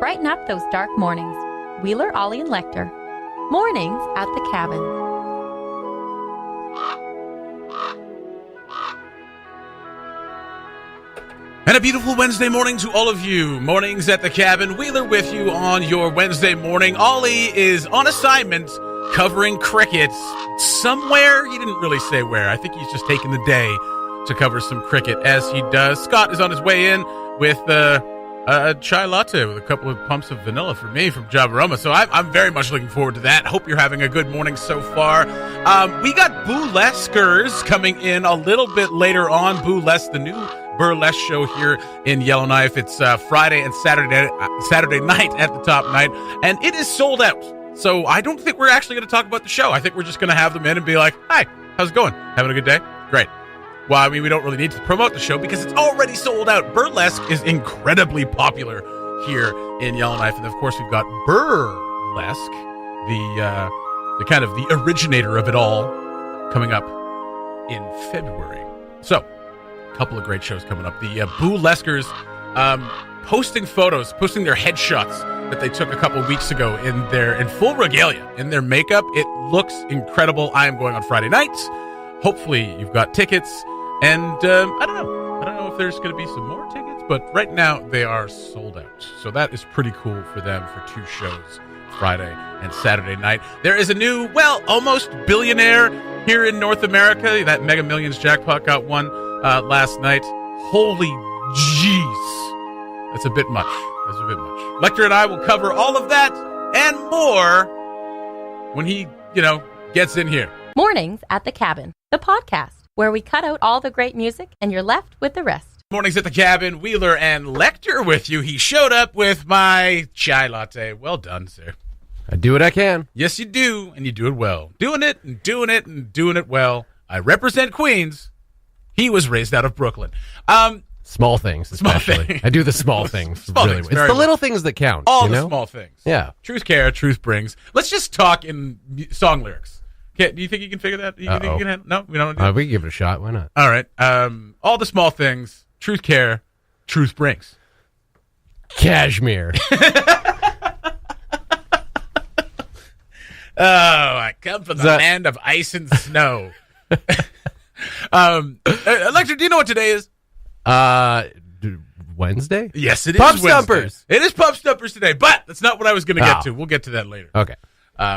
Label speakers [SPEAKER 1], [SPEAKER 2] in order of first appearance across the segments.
[SPEAKER 1] Brighten up those dark mornings. Wheeler, Ollie, and Lekter. Mornings at the Cabin.
[SPEAKER 2] And a beautiful Wednesday morning to all of you. Mornings at the Cabin. Wheeler with you on your Wednesday morning. Ollie is on assignment covering cricket somewhere. He didn't really say where. I think he's just taking the day to cover some cricket, as he does. Scott is on his way in with a chai latte with a couple of pumps of vanilla for me from Jabaroma. So I'm very much looking forward to that. Hope you're having a good morning so far. We got BOOLESQUEers coming in a little bit later on. BOOLESQUE, the new burlesque show here in Yellowknife. It's Friday and Saturday night at the top night, and it is sold out. So I don't think we're actually going to talk about the show. I think we're just going to have them in and be like, "Hi, how's it going? Having a good day? Great." Well, I mean, we don't really need to promote the show because it's already sold out. Burlesque is incredibly popular here in Yellowknife, and of course we've got Burlesque, the kind of the originator of it all, coming up in February. So, a couple of great shows coming up. The BOOLESQUEers posting their headshots that they took a couple weeks ago in full regalia, in their makeup. It looks incredible. I am going on Friday nights. Hopefully you've got tickets. And I don't know if there's going to be some more tickets, but right now they are sold out. So that is pretty cool for them for two shows, Friday and Saturday night. There is a new, almost billionaire here in North America. That Mega Millions jackpot got won last night. Holy jeez. That's a bit much. Lekter and I will cover all of that and more when he, gets in here.
[SPEAKER 1] Mornings at the Cabin, the podcast, where we cut out all the great music and you're left with the rest.
[SPEAKER 2] Mornings at the Cabin, Wheeler and Lekter with you. He showed up with my chai latte. Well done, sir.
[SPEAKER 3] I do what I can.
[SPEAKER 2] Yes, you do, and you do it well. Doing it well. I represent Queens. He was raised out of Brooklyn.
[SPEAKER 3] Small things, especially. I do the small things.
[SPEAKER 2] Small
[SPEAKER 3] really
[SPEAKER 2] things,
[SPEAKER 3] well. It's the little things that count.
[SPEAKER 2] All the small things.
[SPEAKER 3] Yeah.
[SPEAKER 2] Truth care, truth brings. Let's just talk in song lyrics. Okay, do you think you can figure that? You think you can handle? No, we don't.
[SPEAKER 3] We can give it a shot. Why not?
[SPEAKER 2] All right. All the small things. Truth care. Truth brings.
[SPEAKER 3] Cashmere.
[SPEAKER 2] I come from the land of ice and snow. Lekter, do you know what today is?
[SPEAKER 3] Wednesday?
[SPEAKER 2] Yes, it is
[SPEAKER 3] Pub
[SPEAKER 2] Wednesday.
[SPEAKER 3] Stumpers.
[SPEAKER 2] It is Pub Stumpers today, but that's not what I was going to get to. We'll get to that later.
[SPEAKER 3] Okay.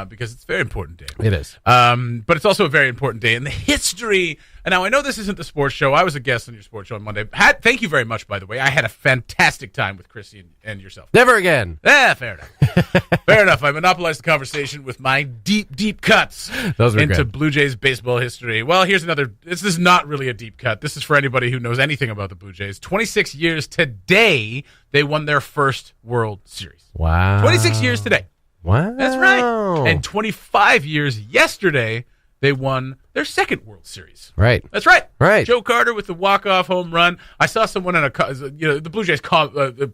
[SPEAKER 2] Because it's a very important day.
[SPEAKER 3] It is.
[SPEAKER 2] But it's also a very important day in the history. And now I know this isn't the sports show. I was a guest on your sports show on Monday. Thank you very much, by the way. I had a fantastic time with Chrissy and yourself.
[SPEAKER 3] Never again.
[SPEAKER 2] Fair enough. Fair enough. I monopolized the conversation with my deep cuts into
[SPEAKER 3] good.
[SPEAKER 2] Blue Jays baseball history. Well, here's another. This is not really a deep cut. This is for anybody who knows anything about the Blue Jays. 26 years today, they won their first World Series.
[SPEAKER 3] Wow.
[SPEAKER 2] 26 years today.
[SPEAKER 3] Wow.
[SPEAKER 2] That's right. And 25 years yesterday, they won their second World Series.
[SPEAKER 3] Right.
[SPEAKER 2] That's right.
[SPEAKER 3] Right.
[SPEAKER 2] Joe Carter with the walk-off home run. I saw someone the Blue Jays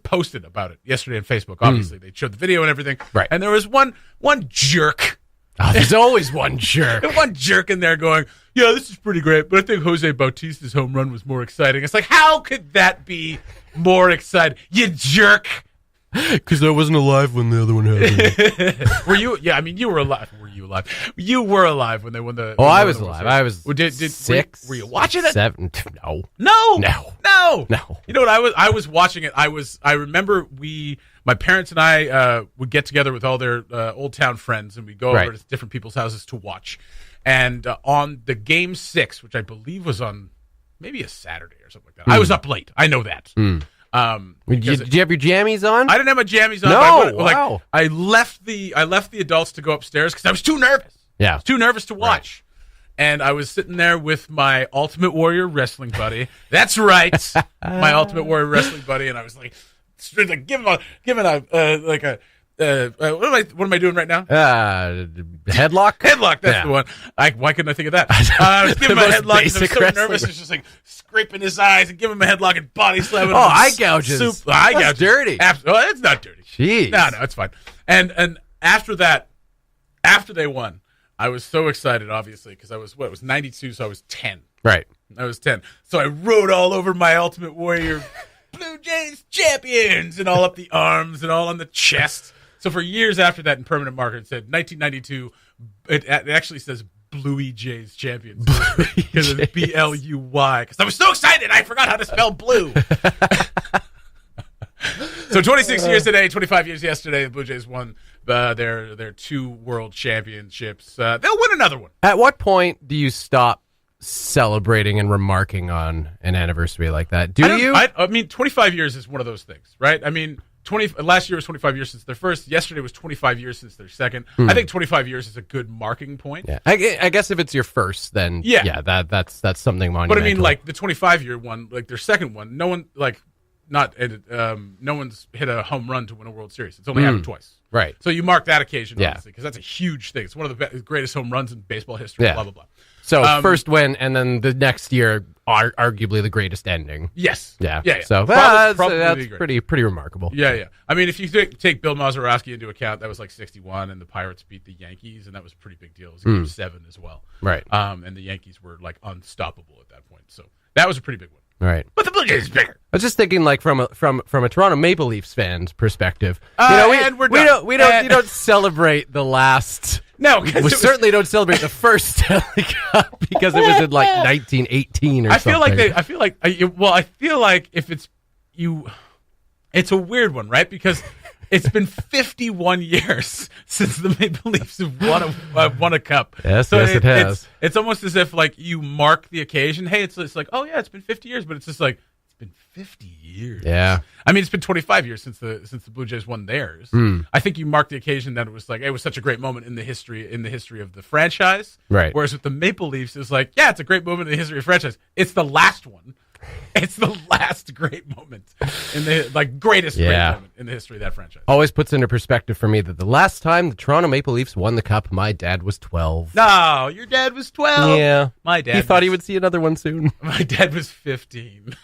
[SPEAKER 2] posted about it yesterday on Facebook. Obviously, they showed the video and everything.
[SPEAKER 3] Right.
[SPEAKER 2] And there was one jerk.
[SPEAKER 3] Oh, there's always one jerk.
[SPEAKER 2] One jerk in there going, "Yeah, this is pretty great, but I think Jose Bautista's home run was more exciting." It's like, how could that be more exciting? You jerk.
[SPEAKER 3] Because I wasn't alive when the other one happened.
[SPEAKER 2] Were you? Yeah, I mean, you were alive. Were you alive? You were alive when they won the.
[SPEAKER 3] Oh, I was alive. I was six.
[SPEAKER 2] Were you watching it?
[SPEAKER 3] 7. No.
[SPEAKER 2] No.
[SPEAKER 3] No.
[SPEAKER 2] You know what? I was watching it. I remember my parents and I would get together with all their Old Town friends, and we'd go over to different people's houses to watch. And on the game 6, which I believe was on maybe a Saturday or something like that, I was up late. I know that.
[SPEAKER 3] Did you have your jammies on?
[SPEAKER 2] I didn't have my jammies on.
[SPEAKER 3] No,
[SPEAKER 2] wow. I left the adults to go upstairs because I was too nervous.
[SPEAKER 3] Yeah.
[SPEAKER 2] I was too nervous to watch. Right. And I was sitting there with my Ultimate Warrior wrestling buddy. That's right, my Ultimate Warrior wrestling buddy. And I was like giving a what am I doing right now?
[SPEAKER 3] Headlock?
[SPEAKER 2] Headlock, that's the one. Why couldn't I think of that? I was giving him a headlock because I was so nervous. I was just like scraping his eyes and giving him a headlock and body slamming him.
[SPEAKER 3] Oh, eye gouges.
[SPEAKER 2] Eye gouges.
[SPEAKER 3] Dirty.
[SPEAKER 2] It's not dirty.
[SPEAKER 3] Jeez.
[SPEAKER 2] No, it's fine. And after that, after they won, I was so excited, obviously, because it was 92, so I was 10.
[SPEAKER 3] Right.
[SPEAKER 2] I was 10. So I wrote all over my Ultimate Warrior Blue Jays champions, and all up the arms and all on the chest. So for years after that, in permanent marker, it said 1992. It actually says Bluey Jays champions because it's BLUY. Because I was so excited, I forgot how to spell blue. So 26 years today, 25 years yesterday, the Blue Jays won their 2 world championships. They'll win another one.
[SPEAKER 4] At what point do you stop celebrating and remarking on an anniversary like that?
[SPEAKER 2] I mean, 25 years is one of those things, right? I mean, last year was 25 years since their first. Yesterday was 25 years since their second. I think 25 years is a good marking point.
[SPEAKER 4] Yeah, I guess if it's your first, then that's something monumental.
[SPEAKER 2] But I mean, like the 25-year one, like their second one, no one no one's hit a home run to win a World Series. It's only happened twice.
[SPEAKER 4] Right.
[SPEAKER 2] So you mark that occasion, obviously, because that's a huge thing. It's one of the greatest home runs in baseball history.
[SPEAKER 4] Yeah.
[SPEAKER 2] Blah blah blah.
[SPEAKER 4] So first win, and then the next year, arguably the greatest ending.
[SPEAKER 2] Yes.
[SPEAKER 4] Yeah.
[SPEAKER 2] Yeah.
[SPEAKER 4] So
[SPEAKER 2] probably
[SPEAKER 4] that's pretty remarkable.
[SPEAKER 2] Yeah, yeah. I mean, if you take Bill Mazeroski into account, that was like 61, and the Pirates beat the Yankees, and that was a pretty big deal. It was Game 7 as well.
[SPEAKER 4] Right.
[SPEAKER 2] And the Yankees were like unstoppable at that point. So that was a pretty big one.
[SPEAKER 4] Right.
[SPEAKER 2] But the Blue Jays is bigger.
[SPEAKER 4] I was just thinking, like from a Toronto Maple Leafs fan's perspective,
[SPEAKER 2] we
[SPEAKER 4] don't celebrate the last.
[SPEAKER 2] No,
[SPEAKER 4] we certainly don't celebrate the first Stanley Cup because it was in like 1918 or something.
[SPEAKER 2] I feel like if it's you, it's a weird one, right? Because it's been 51 years since the Maple Leafs have won a cup.
[SPEAKER 4] Yes, it has.
[SPEAKER 2] It's almost as if like you mark the occasion. Hey, it's like, oh yeah, it's been 50 years, but it's just like it's been 50 years.
[SPEAKER 4] Yeah.
[SPEAKER 2] I mean, it's been 25 years since the Blue Jays won theirs. I think you mark the occasion that it was like it was such a great moment in the history of the franchise.
[SPEAKER 4] Right.
[SPEAKER 2] Whereas with the Maple Leafs, it's like, yeah, it's a great moment in the history of the franchise. It's the last one. It's the last great moment in the greatest great moment in the history of that franchise.
[SPEAKER 4] Always puts into perspective for me that the last time the Toronto Maple Leafs won the cup, my dad was 12.
[SPEAKER 2] No, your dad was 12.
[SPEAKER 4] Yeah.
[SPEAKER 2] My dad.
[SPEAKER 4] He thought he would see another one soon.
[SPEAKER 2] My dad was 15.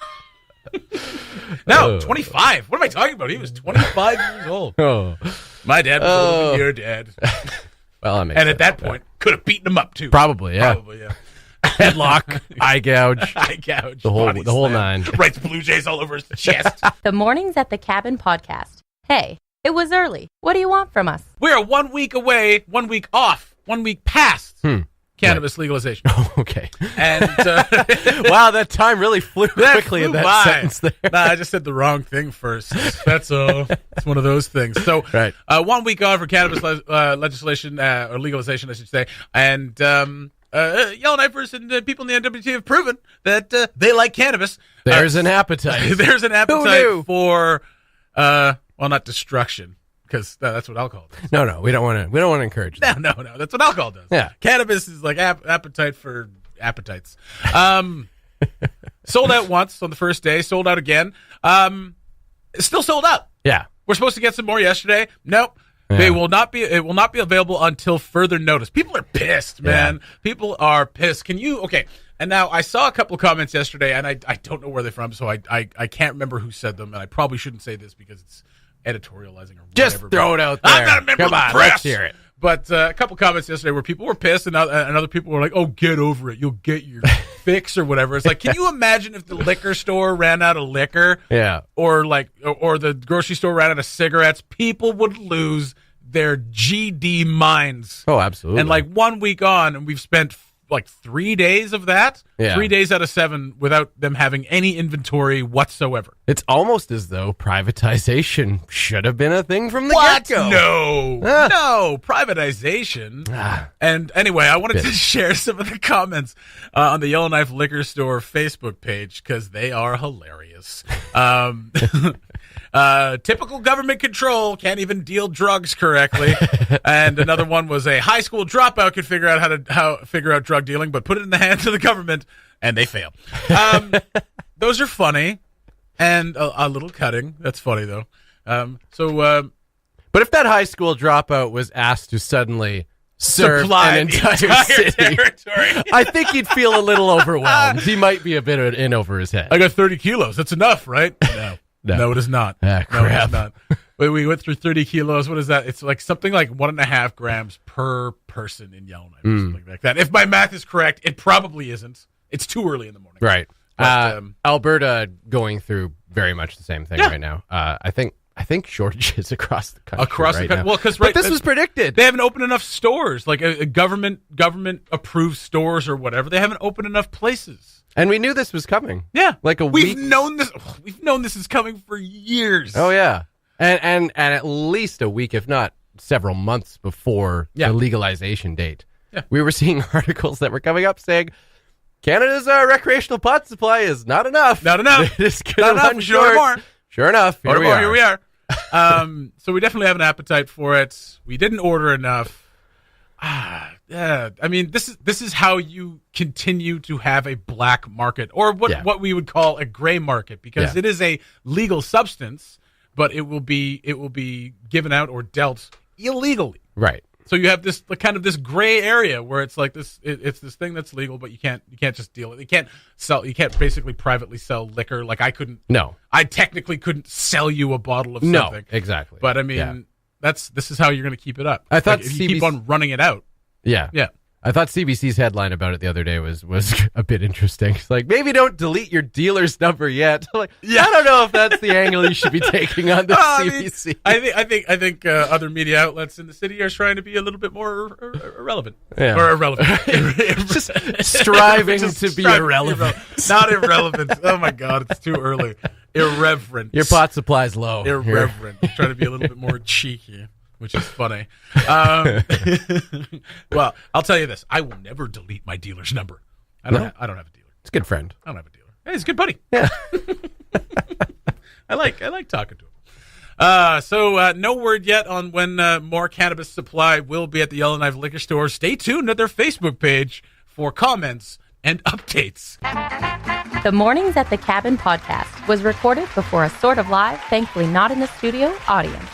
[SPEAKER 2] No, 25. What am I talking about? He was 25 years old.
[SPEAKER 4] Oh.
[SPEAKER 2] My dad was older than your dad.
[SPEAKER 4] Well, that makes
[SPEAKER 2] and
[SPEAKER 4] sense.
[SPEAKER 2] at that point, could have beaten him up too.
[SPEAKER 4] Probably, yeah. Headlock, eye gouge, the whole nine.
[SPEAKER 2] Writes Blue Jays all over his chest.
[SPEAKER 1] The Mornings at the Cabin podcast. Hey, it was early. What do you want from us?
[SPEAKER 2] We're 1 week away, 1 week off, 1 week past cannabis legalization.
[SPEAKER 4] Okay.
[SPEAKER 2] And
[SPEAKER 4] wow, that time really flew quickly in that sentence there.
[SPEAKER 2] Nah, I just said the wrong thing first. That's all. It's one of those things. So, 1 week on for cannabis legislation or legalization, I should say, and Yellowknifers and people in the NWT have proven that they like cannabis.
[SPEAKER 4] There's an appetite.
[SPEAKER 2] There's an appetite for, not destruction, because that's what alcohol does.
[SPEAKER 4] No, we don't want to encourage that.
[SPEAKER 2] No, that's what alcohol does.
[SPEAKER 4] Yeah,
[SPEAKER 2] cannabis is like appetite for appetites. Sold out once on the first day. Sold out again. It's still sold out.
[SPEAKER 4] Yeah,
[SPEAKER 2] we're supposed to get some more yesterday. Nope. Yeah. It will not be available until further notice. People are pissed, man. Yeah. People are pissed. And now I saw a couple of comments yesterday, and I don't know where they're from, so I can't remember who said them, and I probably shouldn't say this because it's editorializing or whatever.
[SPEAKER 4] Just throw it out there.
[SPEAKER 2] I'm not a member of the press.
[SPEAKER 4] Let's hear it.
[SPEAKER 2] But a couple of comments yesterday where people were pissed, and other people were like, "Oh, get over it. You'll get your fix or whatever." It's like, can you imagine if the liquor store ran out of liquor?
[SPEAKER 4] Yeah.
[SPEAKER 2] Or the grocery store ran out of cigarettes? People would lose their GD minds.
[SPEAKER 4] Oh, absolutely.
[SPEAKER 2] And like 1 week on, and we've spent like 3 days of that. Yeah. 3 days out of 7 without them having any inventory whatsoever.
[SPEAKER 4] It's almost as though privatization should have been a thing from the get-go.
[SPEAKER 2] No, privatization. And anyway, I wanted to share some of the comments on the Yellowknife Liquor Store Facebook page because they are hilarious. Typical government control, can't even deal drugs correctly. And another one was a high school dropout could figure out how to figure out drug dealing, but put it in the hands of the government, and they fail. Those are funny, and a little cutting. That's funny though.
[SPEAKER 4] But if that high school dropout was asked to suddenly serve
[SPEAKER 2] supply
[SPEAKER 4] an entire city,
[SPEAKER 2] territory,
[SPEAKER 4] I think he'd feel a little overwhelmed. He might be a bit in over his head.
[SPEAKER 2] I got 30 kilos. That's enough, right? No, it is not.
[SPEAKER 4] Crap.
[SPEAKER 2] No, it is not. We went through 30 kilos. What is that? It's like something like 1.5 grams per person in Yellowknife or something like that. If my math is correct, it probably isn't. It's too early in the morning.
[SPEAKER 4] Right.
[SPEAKER 2] But,
[SPEAKER 4] Alberta going through very much the same thing right now. I think shortages across the country now.
[SPEAKER 2] Well, because
[SPEAKER 4] but this was predicted.
[SPEAKER 2] They haven't opened enough stores, like a government approved stores or whatever. They haven't opened enough places.
[SPEAKER 4] And we knew this was coming.
[SPEAKER 2] Yeah,
[SPEAKER 4] like a
[SPEAKER 2] we've
[SPEAKER 4] week.
[SPEAKER 2] known this. We've known this is coming for years.
[SPEAKER 4] Oh yeah, and at least a week, if not several months before the legalization date. Yeah. We were seeing articles that were coming up saying Canada's recreational pot supply is not enough.
[SPEAKER 2] Not enough.
[SPEAKER 4] It's going to run short.
[SPEAKER 2] More.
[SPEAKER 4] Sure enough, here we are.
[SPEAKER 2] So we definitely have an appetite for it. We didn't order enough. Yeah. I mean, this is how you continue to have a black market, or what we would call a gray market, because it is a legal substance, but it will be given out or dealt illegally.
[SPEAKER 4] Right.
[SPEAKER 2] So you have this kind of this gray area where it's like this. It's this thing that's legal, but you can't just deal it. You can't sell. You can't basically privately sell liquor. Like I couldn't.
[SPEAKER 4] No.
[SPEAKER 2] I technically couldn't sell you a bottle of something.
[SPEAKER 4] No, exactly.
[SPEAKER 2] But I mean, this is how you're going to keep it up.
[SPEAKER 4] I thought
[SPEAKER 2] if you keep on running it out.
[SPEAKER 4] Yeah. I thought CBC's headline about it the other day was a bit interesting. It's like, maybe don't delete your dealer's number yet. Like, I don't know if that's the angle you should be taking on the CBC.
[SPEAKER 2] I think other media outlets in the city are trying to be a little bit more irrelevant.
[SPEAKER 4] Yeah.
[SPEAKER 2] Or irrelevant.
[SPEAKER 4] Just striving to be irrelevant.
[SPEAKER 2] Not irrelevant. Oh my God, it's too early. Irreverent.
[SPEAKER 4] Your pot supply's low.
[SPEAKER 2] Irreverent. Trying to be a little bit more cheeky, which is funny. Well, I'll tell you this. I will never delete my dealer's number. I don't have a dealer.
[SPEAKER 4] It's a good friend.
[SPEAKER 2] I don't have a dealer. Hey, he's a good buddy.
[SPEAKER 4] Yeah.
[SPEAKER 2] I like talking to him. So no word yet on when more cannabis supply will be at the Yellowknife Liquor Store. Stay tuned at their Facebook page for comments and updates.
[SPEAKER 1] The Mornings at the Cabin podcast was recorded before a sort of live, thankfully not in the studio, audience.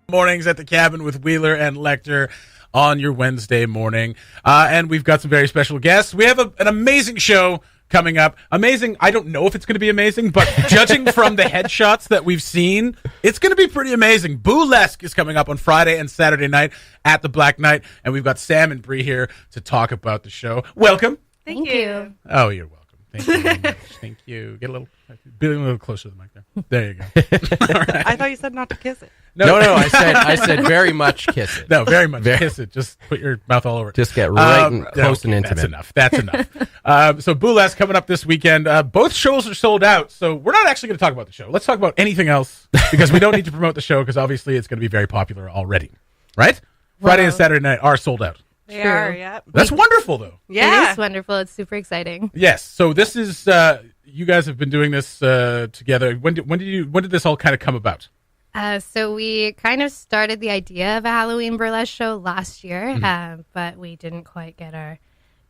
[SPEAKER 2] Mornings at the Cabin with Wheeler and Lekter on your Wednesday morning. And we've got some very special guests. We have an amazing show coming up. Amazing. I don't know if it's going to be amazing, but judging from the headshots that we've seen, it's going to be pretty amazing. BOOLESQUE is coming up on Friday and Saturday night at the Black Knight. And we've got Sam and Bree here to talk about the show. Welcome.
[SPEAKER 5] Thank you.
[SPEAKER 2] Oh, you're welcome. Thank you very much. Thank you. Be a little closer to the mic there. There you go. All right.
[SPEAKER 5] I thought you said not to kiss it.
[SPEAKER 4] No. I said very much kiss it.
[SPEAKER 2] No, very much kiss it. Just put your mouth all over it.
[SPEAKER 4] Just get right and close and intimate.
[SPEAKER 2] That's enough. So BOOLESQUE coming up this weekend. Both shows are sold out, so we're not actually going to talk about the show. Let's talk about anything else, because we don't need to promote the show, because obviously it's going to be very popular already. Right? Friday and Saturday night are sold out.
[SPEAKER 5] They are, yeah.
[SPEAKER 2] That's wonderful, though.
[SPEAKER 5] Yeah.
[SPEAKER 6] It is wonderful. It's super exciting.
[SPEAKER 2] Yes. So this is you guys have been doing this together. When did this all kind of come about?
[SPEAKER 6] So we kind of started the idea of a Halloween burlesque show last year, but we didn't quite get our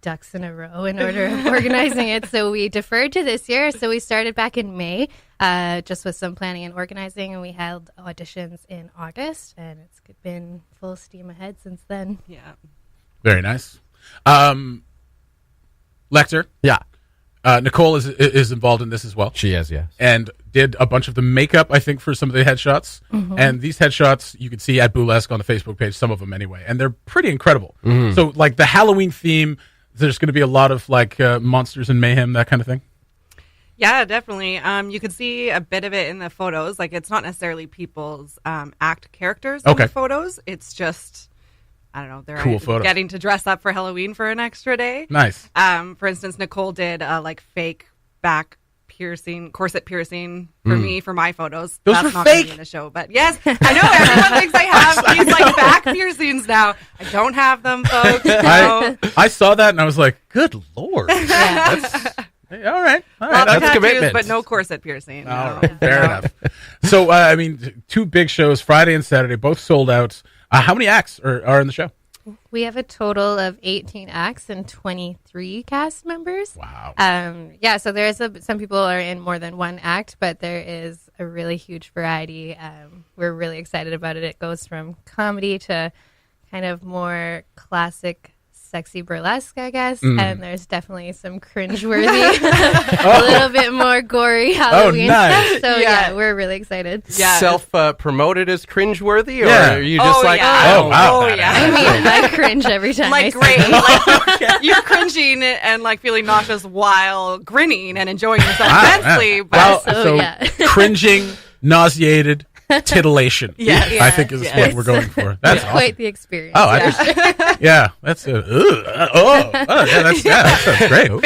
[SPEAKER 6] ducks in a row in order of organizing it. So we deferred to this year. So we started back in May, just with some planning and organizing, and we held auditions in August, and it's been full steam ahead since then.
[SPEAKER 5] Yeah.
[SPEAKER 2] Very nice. Lekter.
[SPEAKER 4] Yeah.
[SPEAKER 2] Nicole is involved in this as well.
[SPEAKER 4] She is, yes.
[SPEAKER 2] And did a bunch of the makeup, I think, for some of the headshots. Mm-hmm. And these headshots you can see at BOOLESQUE on the Facebook page, some of them anyway. And they're pretty incredible. Mm-hmm. So, like, the Halloween theme, there's going to be a lot of, like, monsters and mayhem, that kind of thing?
[SPEAKER 5] Yeah, definitely. You could see a bit of it in the photos. Like, it's not necessarily people's act characters in the photos. It's just... I don't know, they're
[SPEAKER 2] cool
[SPEAKER 5] getting to dress up for Halloween for an extra day.
[SPEAKER 2] Nice.
[SPEAKER 5] For instance, Nicole did like fake back piercing, corset piercing for me for my photos.
[SPEAKER 2] Those
[SPEAKER 5] That's
[SPEAKER 2] were
[SPEAKER 5] not
[SPEAKER 2] fake.
[SPEAKER 5] gonna be in the show, but yes, I know everyone thinks I have these like back piercings now. I don't have them, folks. No.
[SPEAKER 2] I saw that and I was like, good Lord. That's, all right.
[SPEAKER 5] That's tattoos,
[SPEAKER 4] commitment.
[SPEAKER 5] but no corset piercing.
[SPEAKER 2] All right. Fair enough. So, I mean, two big shows, Friday and Saturday, both sold out. How many acts are in the show?
[SPEAKER 6] We have a total of 18 acts and 23 cast members.
[SPEAKER 2] Wow.
[SPEAKER 6] Yeah, so there is some people are in more than one act, but there is a really huge variety. We're really excited about it. It goes from comedy to kind of more classic sexy burlesque, I guess, and there's definitely some cringeworthy, a little bit more gory Halloween
[SPEAKER 2] nice.
[SPEAKER 6] stuff. So yeah, we're really excited.
[SPEAKER 5] Yeah.
[SPEAKER 4] Self-promoted as cringeworthy, or
[SPEAKER 2] Yeah.
[SPEAKER 4] are you just like,
[SPEAKER 2] Oh, wow.
[SPEAKER 5] Oh, yeah.
[SPEAKER 6] I mean, I cringe every time. I
[SPEAKER 5] Like,
[SPEAKER 6] say
[SPEAKER 5] great.
[SPEAKER 6] that.
[SPEAKER 5] Like, you're cringing and, like, feeling nauseous while grinning and enjoying yourself
[SPEAKER 2] Wow,
[SPEAKER 5] immensely. But
[SPEAKER 2] Well,
[SPEAKER 6] So, yeah.
[SPEAKER 2] cringing, nauseated, titillation.
[SPEAKER 5] Yeah.
[SPEAKER 2] I think is what we're going for. That's awesome.
[SPEAKER 6] Quite the experience.
[SPEAKER 2] Oh, yeah, that's yeah, that sounds great. Ooh.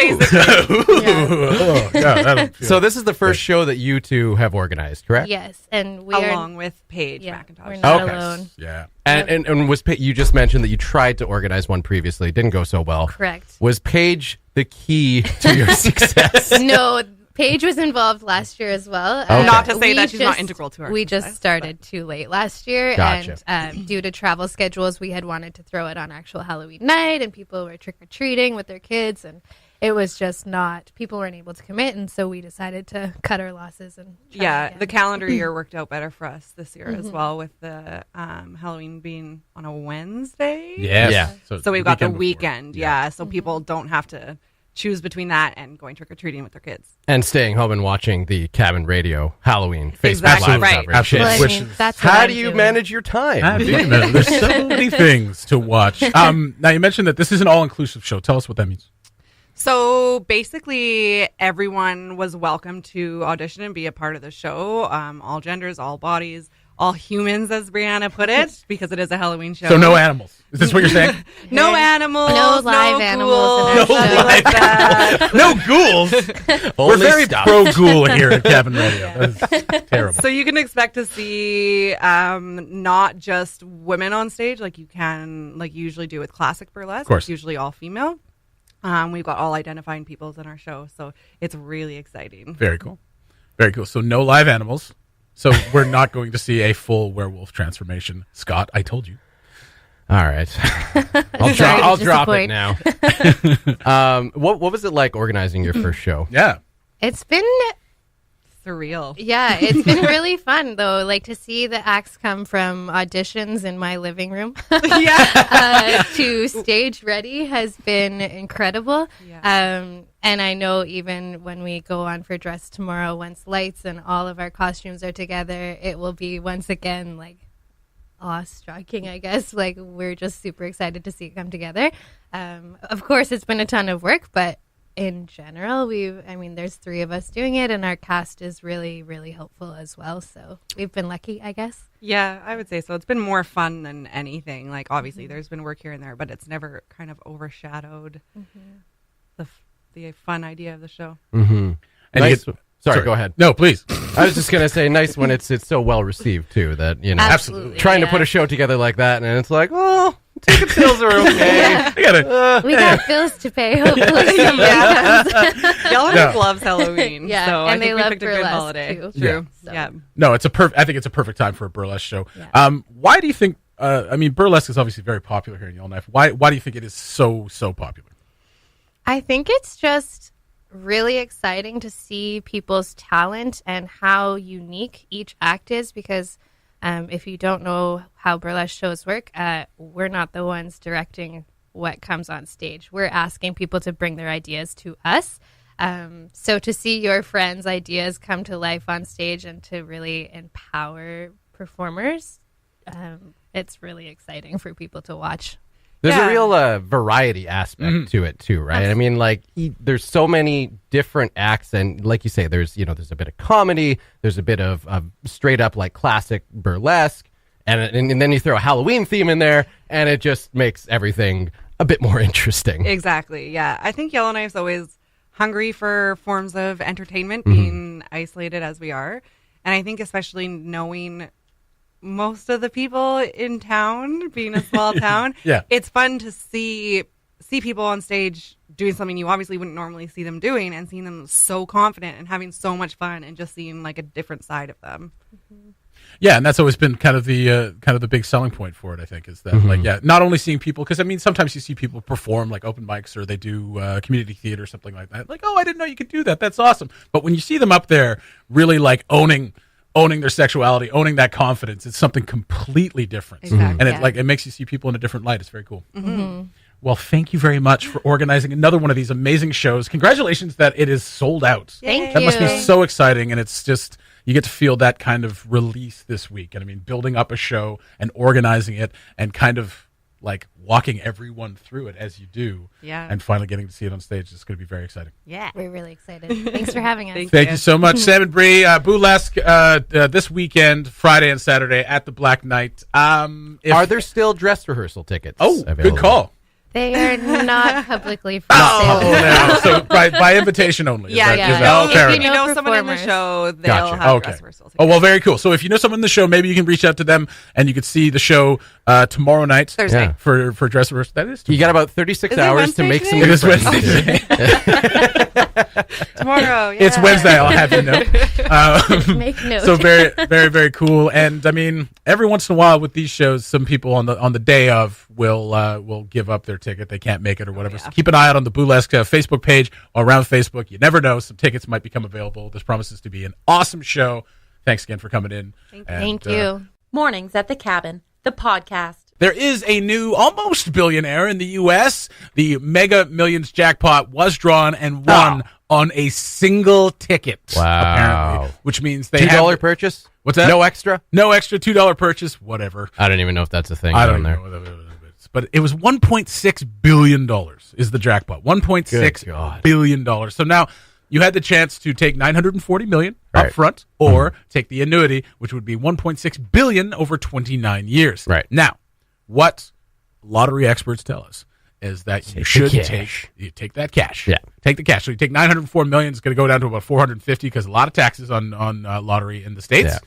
[SPEAKER 4] So this is the first show that you two have organized, correct?
[SPEAKER 6] Yes, and we
[SPEAKER 5] along
[SPEAKER 6] are.
[SPEAKER 5] with Paige
[SPEAKER 6] Yeah,
[SPEAKER 5] McIntosh.
[SPEAKER 6] we're not
[SPEAKER 2] Okay.
[SPEAKER 6] alone.
[SPEAKER 2] Yeah.
[SPEAKER 4] And was you just mentioned that you tried to organize one previously, didn't go so well.
[SPEAKER 6] Correct.
[SPEAKER 4] Was Paige the key to your success?
[SPEAKER 6] No, Paige was involved last year as well.
[SPEAKER 4] Okay.
[SPEAKER 5] Not to say
[SPEAKER 6] We
[SPEAKER 5] that she's not integral to our
[SPEAKER 6] We just
[SPEAKER 5] success,
[SPEAKER 6] started too late last year,
[SPEAKER 4] Gotcha.
[SPEAKER 6] and due to travel schedules, we had wanted to throw it on actual Halloween night, and people were trick or treating with their kids, and it was just not. People weren't able to commit, and so we decided to cut our losses and try
[SPEAKER 5] Yeah,
[SPEAKER 6] again.
[SPEAKER 5] the calendar year worked out better for us this year as well, with the Halloween being on a Wednesday.
[SPEAKER 2] Yes.
[SPEAKER 4] Yeah.
[SPEAKER 5] So we've got the
[SPEAKER 2] before.
[SPEAKER 5] weekend, so people don't have to choose between that and going trick-or-treating with their kids.
[SPEAKER 4] And staying home and watching the Cabin Radio Halloween Facebook
[SPEAKER 5] Exactly,
[SPEAKER 4] Live
[SPEAKER 5] right.
[SPEAKER 4] coverage.
[SPEAKER 2] Absolutely.
[SPEAKER 6] Well, I
[SPEAKER 2] Which
[SPEAKER 6] mean,
[SPEAKER 2] is-
[SPEAKER 6] that's what
[SPEAKER 4] How
[SPEAKER 6] I'm
[SPEAKER 4] do you
[SPEAKER 6] doing.
[SPEAKER 4] manage your time?
[SPEAKER 2] Ah, dude, man, there's so many things to watch. Now, you mentioned that this is an all-inclusive show. Tell us what that means.
[SPEAKER 5] So basically, everyone was welcome to audition and be a part of the show. All genders, all bodies, all humans, as Brianna put it, because it is a Halloween show.
[SPEAKER 2] So no animals. Is this what you're saying?
[SPEAKER 5] No animals,
[SPEAKER 6] No live animals in
[SPEAKER 5] ghouls,
[SPEAKER 6] our
[SPEAKER 5] nothing
[SPEAKER 6] show.
[SPEAKER 5] like that.
[SPEAKER 2] No ghouls. We're
[SPEAKER 4] Only
[SPEAKER 2] very
[SPEAKER 4] stuff.
[SPEAKER 2] pro-ghoul here at Cabin Radio. That's terrible.
[SPEAKER 5] So you can expect to see not just women on stage like you usually do with classic burlesque.
[SPEAKER 2] Of course.
[SPEAKER 5] It's usually all female. We've got all identifying peoples in our show, so it's really exciting.
[SPEAKER 2] Very cool. Very cool. So no live animals. So we're not going to see a full werewolf transformation. Scott, I told you.
[SPEAKER 4] All right. I'll
[SPEAKER 6] Sorry to
[SPEAKER 4] drop it
[SPEAKER 6] disappoint.
[SPEAKER 4] now. What was it like organizing your first show?
[SPEAKER 2] Yeah.
[SPEAKER 6] It's been
[SPEAKER 5] Surreal.
[SPEAKER 6] Yeah, it's been really fun though. Like to see the acts come from auditions in my living room to stage ready has been incredible.
[SPEAKER 5] Yeah.
[SPEAKER 6] And I know even when we go on for dress tomorrow, once lights and all of our costumes are together, it will be once again like awe-striking, I guess. Like we're just super excited to see it come together. Of course, it's been a ton of work, but in general, there's 3 of us doing it, and our cast is really, really helpful as well. So we've been lucky, I guess.
[SPEAKER 5] Yeah, I would say so. It's been more fun than anything. Like, obviously, there's been work here and there, but it's never kind of overshadowed the fun idea of the show.
[SPEAKER 4] Mm-hmm.
[SPEAKER 2] And
[SPEAKER 4] Nice.
[SPEAKER 2] you
[SPEAKER 4] Sorry, go ahead.
[SPEAKER 2] No, please.
[SPEAKER 4] I was just gonna say, nice when it's so well received too. That
[SPEAKER 6] Absolutely.
[SPEAKER 4] trying to put a show together like that, and it's like, oh, ticket sales are okay.
[SPEAKER 2] I gotta,
[SPEAKER 6] We got bills to pay. Hopefully, somebody comes.
[SPEAKER 5] Yellowknife loves Halloween,
[SPEAKER 6] Yeah,
[SPEAKER 5] so
[SPEAKER 6] and
[SPEAKER 5] I
[SPEAKER 6] they
[SPEAKER 5] think we
[SPEAKER 6] love
[SPEAKER 5] picked a good
[SPEAKER 6] burlesque,
[SPEAKER 5] holiday.
[SPEAKER 6] too.
[SPEAKER 5] True.
[SPEAKER 6] So.
[SPEAKER 5] Yeah.
[SPEAKER 2] no, it's I think it's a perfect time for a burlesque show.
[SPEAKER 6] Yeah.
[SPEAKER 2] Why do you think? Burlesque is obviously very popular here in Yellowknife. Why do you think it is so popular?
[SPEAKER 6] I think it's just really exciting to see people's talent and how unique each act is because if you don't know how burlesque shows work, we're not the ones directing what comes on stage. We're asking people to bring their ideas to us. So to see your friends' ideas come to life on stage and to really empower performers, it's really exciting for people to watch.
[SPEAKER 4] There's
[SPEAKER 5] Yeah.
[SPEAKER 4] a real variety aspect to it too, right? I mean, like there's so many different acts, and like you say, there's a bit of comedy, there's a bit of straight up like classic burlesque, and then you throw a Halloween theme in there, and it just makes everything a bit more interesting.
[SPEAKER 5] Exactly. Yeah. I think Yellowknife's always hungry for forms of entertainment, being isolated as we are. And I think especially knowing most of the people in town, being a small town,
[SPEAKER 2] Yeah.
[SPEAKER 5] it's fun to see people on stage doing something you obviously wouldn't normally see them doing, and seeing them so confident and having so much fun, and just seeing like a different side of them.
[SPEAKER 2] Yeah, and that's always been kind of the big selling point for it. I think is that not only seeing people, because sometimes you see people perform like open mics or they do community theater or something like that. Like, oh, I didn't know you could do that. That's awesome. But when you see them up there, really like owning their sexuality, owning that confidence, it's something completely different.
[SPEAKER 5] Exactly.
[SPEAKER 2] And it makes you see people in a different light. It's very cool. Well, thank you very much for organizing another one of these amazing shows. Congratulations that it is sold out.
[SPEAKER 6] Thank
[SPEAKER 2] That
[SPEAKER 6] you.
[SPEAKER 2] must be so exciting, and it's just, you get to feel that kind of release this week. And I mean, building up a show and organizing it and kind of like walking everyone through it as you do, and finally getting to see it on stage is going to be very exciting.
[SPEAKER 5] Yeah.
[SPEAKER 6] We're really excited. Thanks for having us.
[SPEAKER 2] Thank you so much, Sam and Bree. BOOLESQUE this weekend, Friday and Saturday at the Black Knight.
[SPEAKER 4] Are there still dress rehersal tickets?
[SPEAKER 2] Oh,
[SPEAKER 4] available?
[SPEAKER 2] good call.
[SPEAKER 6] They are not publicly for
[SPEAKER 2] Oh,
[SPEAKER 6] sale.
[SPEAKER 2] no. So by invitation only.
[SPEAKER 5] Yeah,
[SPEAKER 2] Is that-
[SPEAKER 5] yeah.
[SPEAKER 2] is that-
[SPEAKER 5] No,
[SPEAKER 2] oh, fair
[SPEAKER 5] if
[SPEAKER 2] enough.
[SPEAKER 5] you know someone in the
[SPEAKER 6] performers.
[SPEAKER 5] show, they'll
[SPEAKER 2] Gotcha.
[SPEAKER 5] have
[SPEAKER 2] Okay.
[SPEAKER 5] dress rehearsals.
[SPEAKER 2] Oh, well, very cool. So if you know someone in the show, maybe you can reach out to them and you could see the show tomorrow night.
[SPEAKER 5] Thursday.
[SPEAKER 4] Yeah.
[SPEAKER 2] For dress rehearsal. That is
[SPEAKER 4] You got about 36
[SPEAKER 5] Is it
[SPEAKER 4] hours to
[SPEAKER 5] Wednesday
[SPEAKER 4] make some
[SPEAKER 5] today?
[SPEAKER 2] It is
[SPEAKER 4] friends.
[SPEAKER 2] Wednesday.
[SPEAKER 5] Tomorrow. Yeah.
[SPEAKER 2] It's Wednesday, I'll have you know.
[SPEAKER 6] Make note.
[SPEAKER 2] So very, very, very cool. And I mean, every once in a while with these shows, some people on the day of will give up their ticket. They can't make it or whatever. So keep an eye out on the Boolesque Facebook page or around Facebook. You never know. Some tickets might become available. This promises to be an awesome show. Thanks again for coming in.
[SPEAKER 6] Thank you.
[SPEAKER 1] Mornings at the Cabin, the podcast.
[SPEAKER 2] There is a new almost billionaire in the U.S. The Mega Millions jackpot was drawn and won on a single ticket.
[SPEAKER 4] Wow.
[SPEAKER 2] Apparently, which means they
[SPEAKER 4] $2
[SPEAKER 2] have
[SPEAKER 4] purchase?
[SPEAKER 2] What's that?
[SPEAKER 4] No extra?
[SPEAKER 2] No extra $2 purchase. Whatever.
[SPEAKER 4] I don't even know if that's a thing
[SPEAKER 2] I
[SPEAKER 4] down
[SPEAKER 2] don't
[SPEAKER 4] there.
[SPEAKER 2] know what it is, but it was $1.6 billion is the jackpot.
[SPEAKER 4] Good
[SPEAKER 2] $1.6
[SPEAKER 4] God.
[SPEAKER 2] billion. So now you had the chance to take $940 million up
[SPEAKER 4] Right.
[SPEAKER 2] front or take the annuity, which would be $1.6 billion over 29 years.
[SPEAKER 4] Right.
[SPEAKER 2] Now, what lottery experts tell us is that you
[SPEAKER 4] Take the
[SPEAKER 2] should
[SPEAKER 4] cash.
[SPEAKER 2] take that cash.
[SPEAKER 4] Yeah.
[SPEAKER 2] Take the cash. So you take $904 million. It's going to go down to about $450 because a lot of taxes on lottery in the States.
[SPEAKER 4] Yeah.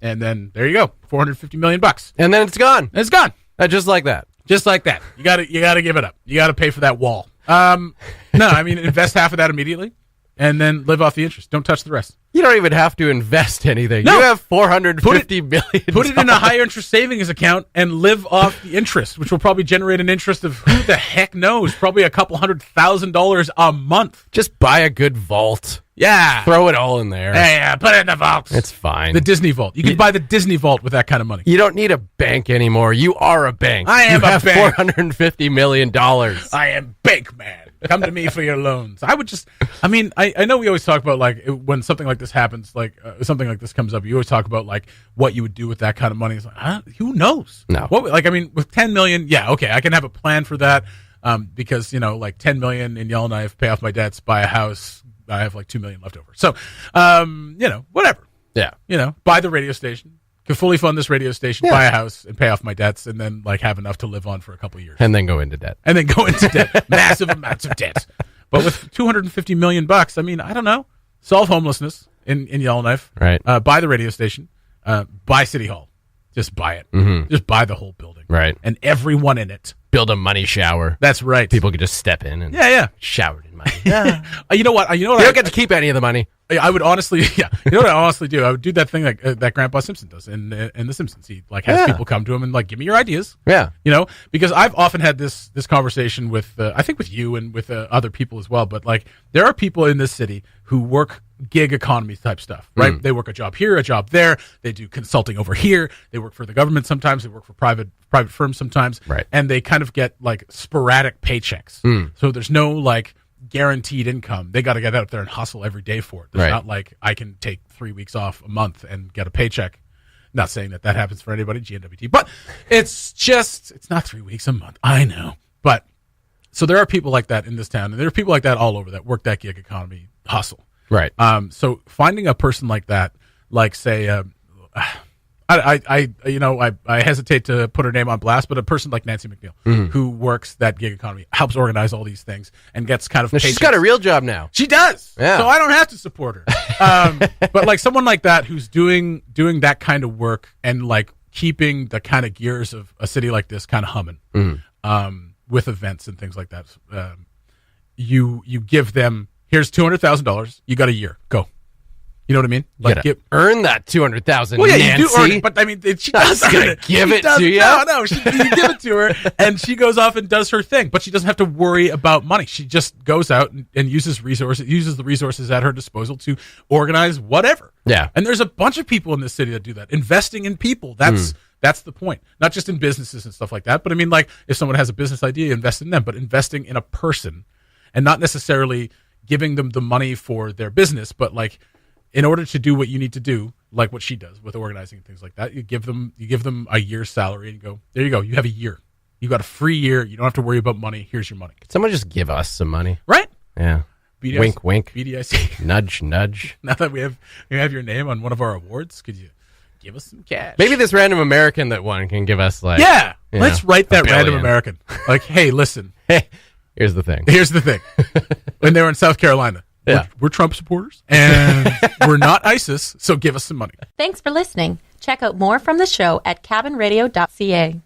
[SPEAKER 2] And then there you go, $450 million.
[SPEAKER 4] And then it's gone.
[SPEAKER 2] And it's gone.
[SPEAKER 4] Just like that.
[SPEAKER 2] Just like that. You got to give it up. You got to pay for that wall. No, I mean invest half of that immediately, and then live off the interest. Don't touch the rest.
[SPEAKER 4] You don't even have to invest anything.
[SPEAKER 2] No.
[SPEAKER 4] You have $450 million.
[SPEAKER 2] Put it in a higher interest savings account and live off the interest, which will probably generate an interest of who the heck knows, probably a couple $100,000 a month.
[SPEAKER 4] Just buy a good vault.
[SPEAKER 2] Yeah.
[SPEAKER 4] Throw it all in there.
[SPEAKER 2] Yeah, put it in the vault.
[SPEAKER 4] It's fine.
[SPEAKER 2] The Disney vault. You can buy the Disney vault with that kind of money.
[SPEAKER 4] You don't need a bank anymore. You are a bank.
[SPEAKER 2] I am
[SPEAKER 4] you
[SPEAKER 2] a
[SPEAKER 4] have
[SPEAKER 2] bank.
[SPEAKER 4] $450 million.
[SPEAKER 2] I am bank man. Come to me for your loans. I know we always talk about like when something like this happens, like something like this comes up, you always talk about like what you would do with that kind of money. It's like, who knows?
[SPEAKER 4] No.
[SPEAKER 2] With 10 million, yeah, okay, I can have a plan for that. Because, like 10 million in Yellowknife, pay off my debts, buy a house. I have like 2 million left over. So, whatever,
[SPEAKER 4] Yeah.
[SPEAKER 2] buy the radio station, can fully fund this radio station, buy a house and pay off my debts and then like have enough to live on for a couple of years.
[SPEAKER 4] And then go into debt.
[SPEAKER 2] And then go into debt, massive amounts of debt. But with $250 million, I mean, I don't know. Solve homelessness in Yellowknife.
[SPEAKER 4] Right.
[SPEAKER 2] Buy the radio station. Buy City Hall. Just buy it.
[SPEAKER 4] Mm-hmm.
[SPEAKER 2] Just buy the whole building.
[SPEAKER 4] Right.
[SPEAKER 2] And everyone in it.
[SPEAKER 4] Build a money shower.
[SPEAKER 2] That's right.
[SPEAKER 4] People could just step in and
[SPEAKER 2] Yeah.
[SPEAKER 4] showered in money.
[SPEAKER 2] You know what?
[SPEAKER 4] You don't get to keep any of the money.
[SPEAKER 2] I would honestly, You know what I honestly do? I would do that thing like that Grandpa Simpson does in The Simpsons. He like has people come to him and like, give me your ideas.
[SPEAKER 4] Yeah.
[SPEAKER 2] Because I've often had this conversation with, I think with you and with other people as well. But like, there are people in this city who work gig economy type stuff, right? They work a job here, a job there. They do consulting over here. They work for the government sometimes. They work for private firms sometimes.
[SPEAKER 4] Right.
[SPEAKER 2] And they kind of get like sporadic paychecks. So there's no like guaranteed income. They got to get out there and hustle every day for it. It's not like I can take 3 weeks off a month and get a paycheck. Not saying that happens for anybody, GNWT, but it's not 3 weeks a month. I know. But so there are people like that in this town, and there are people like that all over that work that gig economy hustle.
[SPEAKER 4] Right.
[SPEAKER 2] So finding a person like that, like say, I hesitate to put her name on blast, but a person like Nancy McNeil, who works that gig economy, helps organize all these things, and gets kind of.
[SPEAKER 4] Now, she's got a real job now.
[SPEAKER 2] She does.
[SPEAKER 4] Yeah.
[SPEAKER 2] So I don't have to support her. But like someone like that who's doing that kind of work and like keeping the kind of gears of a city like this kind of humming, with events and things like that. You give them, here's $200,000. You got a year. Go. You know what I mean?
[SPEAKER 4] Like, earn that $200,000.
[SPEAKER 2] Well, yeah,
[SPEAKER 4] Nancy.
[SPEAKER 2] you do earn it, but I mean, she does
[SPEAKER 4] gonna give it to you.
[SPEAKER 2] No, you give it to her, and she goes off and does her thing. But she doesn't have to worry about money. She just goes out and uses the resources at her disposal to organize whatever.
[SPEAKER 4] Yeah.
[SPEAKER 2] And there's a bunch of people in this city that do that. Investing in people. That's That's the point. Not just in businesses and stuff like that, but I mean, like, if someone has a business idea, invest in them, but investing in a person and not necessarily giving them the money for their business, but like, in order to do what you need to do, like what she does with organizing and things like that, you give them a year's salary and go, there you go. You have a year. You got a free year. You don't have to worry about money. Here's your money.
[SPEAKER 4] Could someone just give us some money?
[SPEAKER 2] Right?
[SPEAKER 4] Yeah.
[SPEAKER 2] BDIC,
[SPEAKER 4] wink, wink.
[SPEAKER 2] BDIC.
[SPEAKER 4] Nudge, nudge.
[SPEAKER 2] Now that we have your name on one of our awards, could you give us some cash?
[SPEAKER 4] Maybe this random American that won can give us like...
[SPEAKER 2] Yeah. Let's write that
[SPEAKER 4] $1
[SPEAKER 2] random
[SPEAKER 4] billion.
[SPEAKER 2] American. Like, hey, listen.
[SPEAKER 4] Hey, here's the thing.
[SPEAKER 2] Here's the thing. When they were in South Carolina, we're Trump supporters, and we're not ISIS, so give us some money.
[SPEAKER 1] Thanks for listening. Check out more from the show at cabinradio.ca.